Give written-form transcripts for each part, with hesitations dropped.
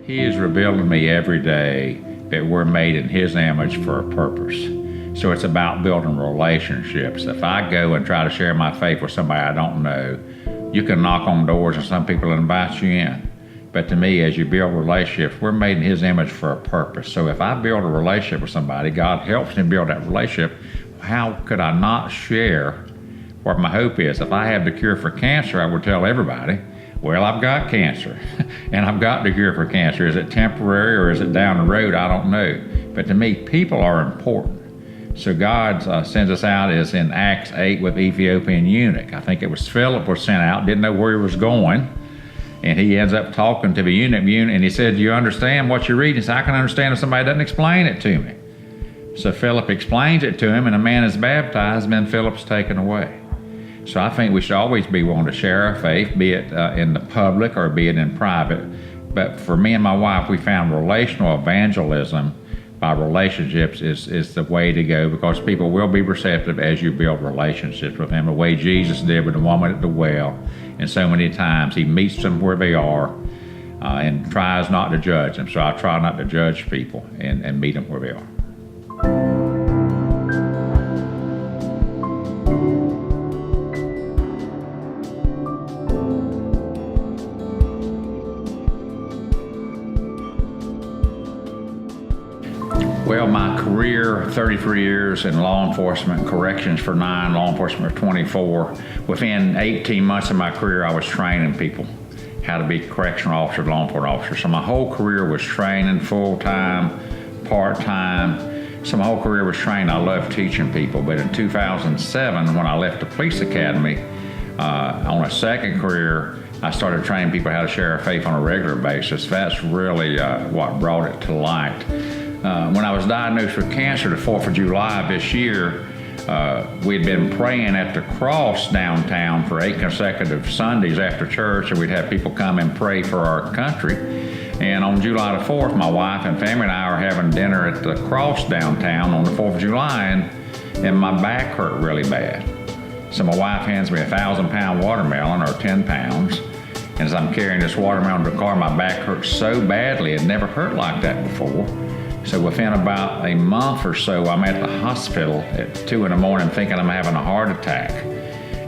He is revealed to me every day that we're made in His image for a purpose. So it's about building relationships. If I go and try to share my faith with somebody I don't know, you can knock on doors and some people invite you in. But to me, as you build relationships, we're made in His image for a purpose. So if I build a relationship with somebody, God helps me build that relationship. How could I not share what my hope is? If I have the cure for cancer, I would tell everybody, well, I've got cancer and I've got the cure for cancer. Is it temporary or is it down the road? I don't know. But to me, people are important. So God sends us out as in Acts 8 with Ethiopian eunuch. I think it was Philip was sent out, didn't know where he was going. And he ends up talking to the eunuch, and he said, do you understand what you're reading? He said, I can understand if somebody doesn't explain it to me. So Philip explains it to him, and a man is baptized, and then Philip's taken away. So I think we should always be willing to share our faith, be it in the public or be it in private. But for me and my wife, we found relational evangelism by relationships is the way to go, because people will be receptive as you build relationships with them, the way Jesus did with the woman at the well. And so many times He meets them where they are and tries not to judge them. So I try not to judge people and meet them where they are. Well, my career, 33 years in law enforcement, corrections for 9, law enforcement for 24. Within 18 months of my career, I was training people how to be correctional officer, law enforcement officer. So my whole career was training full-time, part-time. So my whole career was training. I love teaching people. But in 2007, when I left the police academy, on a second career, I started training people how to share our faith on a regular basis. That's really what brought it to light. When I was diagnosed with cancer the 4th of July of this year, we'd been praying at the cross downtown for 8 consecutive Sundays after church, and we'd have people come and pray for our country. And on July the 4th, my wife and family and I were having dinner at the cross downtown on the 4th of July, and my back hurt really bad. So my wife hands me a 1,000-pound watermelon, or 10 pounds, and as I'm carrying this watermelon to the car, my back hurt so badly. It never hurt like that before. So within about a month or so, I'm at the hospital at 2 in the morning thinking I'm having a heart attack.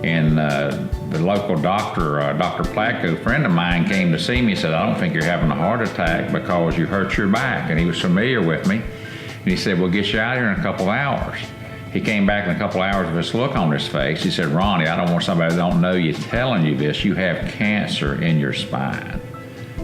And the local doctor, Dr. Placco, a friend of mine, came to see me and said, I don't think you're having a heart attack because you hurt your back. And he was familiar with me. And he said, we'll get you out here in a couple of hours. He came back in a couple of hours with this look on his face. He said, Ronnie, I don't want somebody that don't know you telling you this. You have cancer in your spine.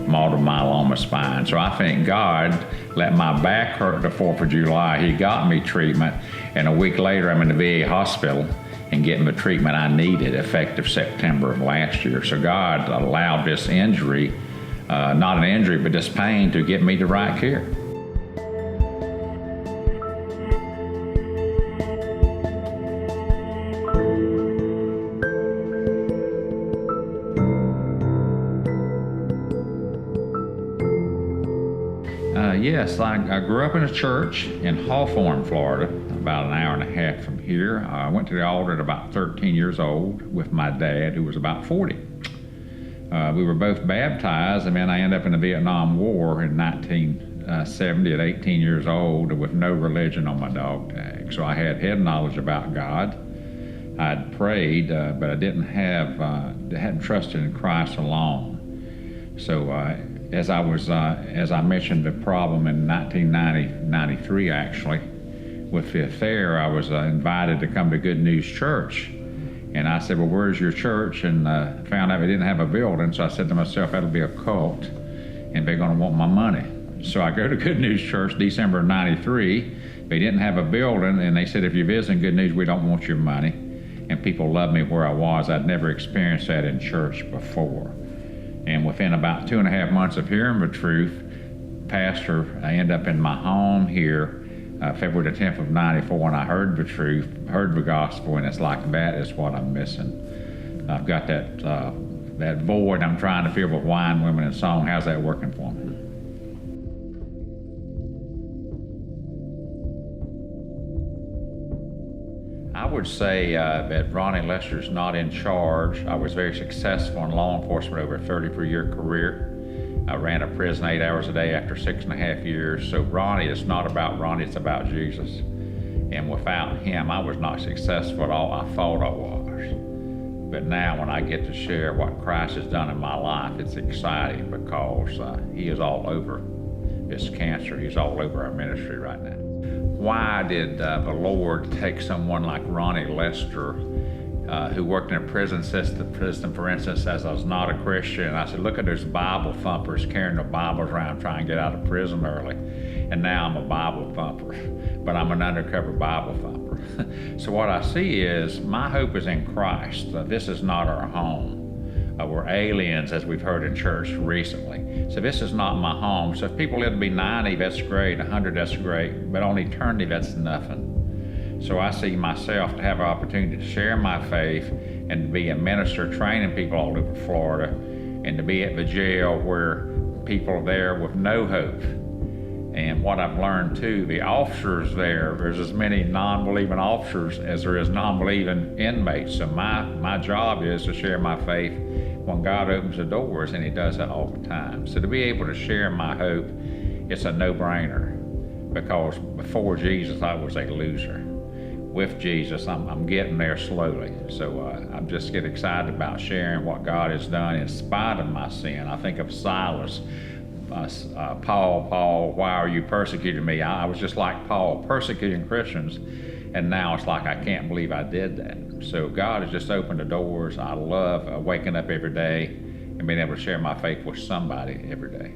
Multiple myeloma spine. So I thank God let my back hurt the 4th of July. He got me treatment, and a week later I'm in the VA hospital and getting the treatment I needed effective September of last year. So God allowed this injury, not an injury, but this pain to get me the right care. Yes, I grew up in a church in Hawthorne, Florida, about an hour and a half from here. I went to the altar at about 13 years old with my dad, who was about 40. We were both baptized, and then I ended up in the Vietnam War in 1970 at 18 years old with no religion on my dog tag. So I had head knowledge about God. I'd prayed, but I hadn't trusted in Christ alone. So as I mentioned the problem in 1993 actually, with the affair, I was invited to come to Good News Church. And I said, well, where's your church? And found out they didn't have a building. So I said to myself, that'll be a cult, and they're gonna want my money. So I go to Good News Church December of 93. They didn't have a building, and they said, if you're visiting Good News, we don't want your money. And people loved me where I was. I'd never experienced that in church before. And within about 2.5 months of hearing the truth, Pastor, I ended up in my home here, February the 10th of 94, and I heard the truth, heard the gospel, and it's like, that is what I'm missing. I've got that void I'm trying to fill with wine, women, and song. How's that working for me? I would say that Ronnie Lester's not in charge. I was very successful in law enforcement over a 33-year career. I ran a prison 8 hours a day after 6.5 years. So Ronnie, it's not about Ronnie, it's about Jesus. And without him, I was not successful at all I thought I was. But now when I get to share what Christ has done in my life, it's exciting because he is all over this cancer. He's all over our ministry right now. Why did the Lord take someone like Ronnie Lester, who worked in a prison system, for instance, as I was not a Christian, and I said, look at those Bible thumpers carrying their Bibles around trying to get out of prison early. And now I'm a Bible thumper, but I'm an undercover Bible thumper. So what I see is my hope is in Christ. This is not our home. We're aliens, as we've heard in church recently. So this is not my home. So if people live to be 90, that's great, 100, that's great, but on eternity, that's nothing. So I see myself to have an opportunity to share my faith and to be a minister training people all over Florida, and to be at the jail where people are there with no hope. And what I've learned too, the officers there's as many non-believing officers as there is non-believing inmates. So my job is to share my faith when God opens the doors, and he does that all the time. So to be able to share my hope, it's a no-brainer, because before Jesus, I was a loser. With Jesus, I'm getting there slowly. So I just get excited about sharing what God has done in spite of my sin. I think of Silas. Paul, why are you persecuting me? I was just like Paul, persecuting Christians, and now it's like I can't believe I did that. So God has just opened the doors. I love waking up every day and being able to share my faith with somebody every day.